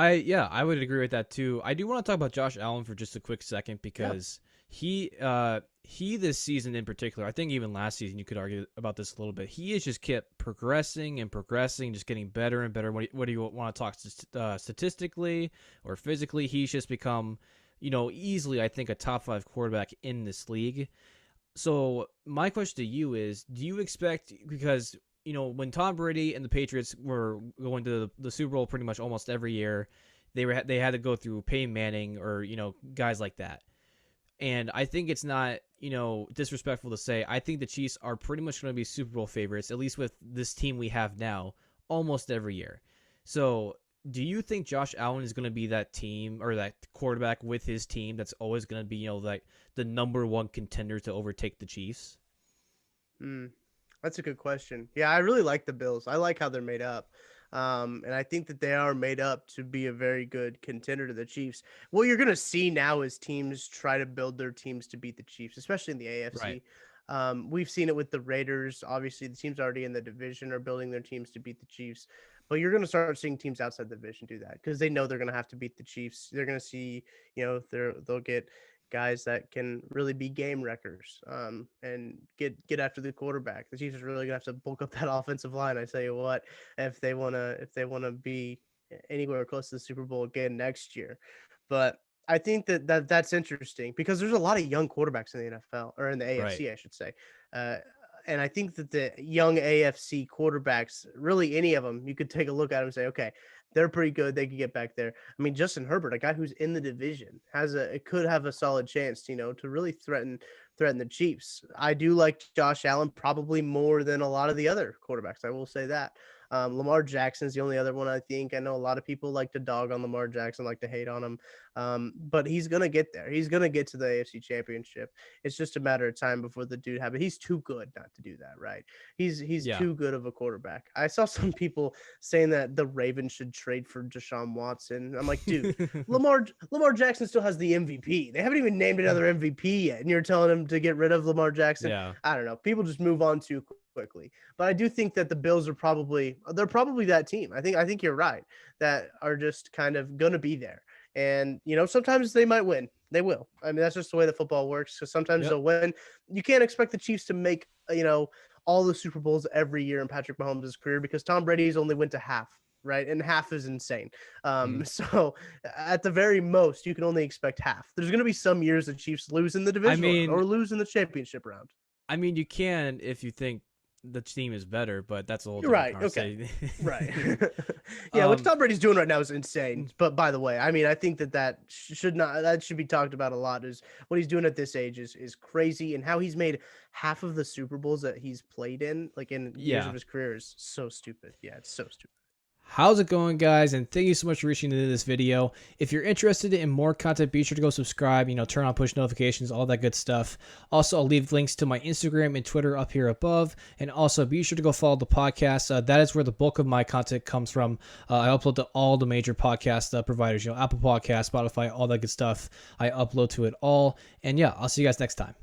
I would agree with that too. I do want to talk about Josh Allen for just a quick second Yeah. because he this season in particular, I think even last season you could argue about this a little bit. He has just kept progressing and progressing, just getting better and better. What do you want to talk statistically or physically? He's just become, easily I think a top 5 quarterback in this league. So my question to you is, do you expect, because when Tom Brady and the Patriots were going to the Super Bowl pretty much almost every year, they had to go through Peyton Manning or guys like that. And I think it's not disrespectful to say I think the Chiefs are pretty much going to be Super Bowl favorites, at least with this team we have now, almost every year. So do you think Josh Allen is going to be that team or that quarterback with his team that's always going to be like the number 1 contender to overtake the Chiefs? Mm, that's a good question. Yeah, I really like the Bills. I like how they're made up. And I think that they are made up to be a very good contender to the Chiefs. What you're going to see now is teams try to build their teams to beat the Chiefs, especially in the Right. AFC. We've seen it with the Raiders. Obviously, the teams already in the division are building their teams to beat the Chiefs. But you're going to start seeing teams outside the division do that because they know they're going to have to beat the Chiefs. They're going to see, they'll get guys that can really be game wreckers and get after the quarterback. The Chiefs are really gonna have to bulk up that offensive line. I tell you what, if they wanna be anywhere close to the Super Bowl again next year. But I think that's interesting because there's a lot of young quarterbacks in the NFL or in the Right. AFC, I should say. Uh, and I think that the young AFC quarterbacks, really any of them, you could take a look at them and say, okay, they're pretty good. They could get back there. I mean, Justin Herbert, a guy who's in the division, it could have a solid chance, to really threaten the Chiefs. I do like Josh Allen probably more than a lot of the other quarterbacks. I will say that. Lamar Jackson's the only other one I think. I know a lot of people like to dog on Lamar Jackson, like to hate on him, but he's gonna get there. He's gonna get to the AFC Championship. It's just a matter of time before the dude have it. He's too good not to do that, right? He's Yeah. too good of a quarterback. I saw some people saying that the Ravens should trade for Deshaun Watson. I'm like, dude, Lamar Jackson still has the MVP. They haven't even named another MVP yet, and you're telling him to get rid of Lamar Jackson. Yeah. I don't know. People just move on too quickly. But I do think that the Bills are probably that team. I think you're right, that are just kind of gonna be there. And sometimes they might win. They will. I mean, that's just the way the football works. So sometimes Yep. they'll win. You can't expect the Chiefs to make all the Super Bowls every year in Patrick Mahomes' career because Tom Brady's only went to half, right? And half is insane. Mhm. So at the very most, you can only expect half. There's going to be some years the Chiefs lose in the I divisional round mean, or lose in the championship round. you can if you think the team is better, but that's a whole You're different right. Okay. conversation. Right. Yeah, what um, Tom Brady's doing right now is insane. But by the way, I mean, I think that should be talked about a lot. Is what he's doing at this age is crazy, and how he's made half of the Super Bowls that he's played in, like in years of yeah. his career, is so stupid. Yeah, it's so stupid. How's it going, guys? And thank you so much for reaching into this video. If you're interested in more content, be sure to go subscribe, turn on push notifications, all that good stuff. Also, I'll leave links to my Instagram and Twitter up here above. And also, be sure to go follow the podcast. That is where the bulk of my content comes from. I upload to all the major podcast providers, Apple Podcasts, Spotify, all that good stuff. I upload to it all. And yeah, I'll see you guys next time.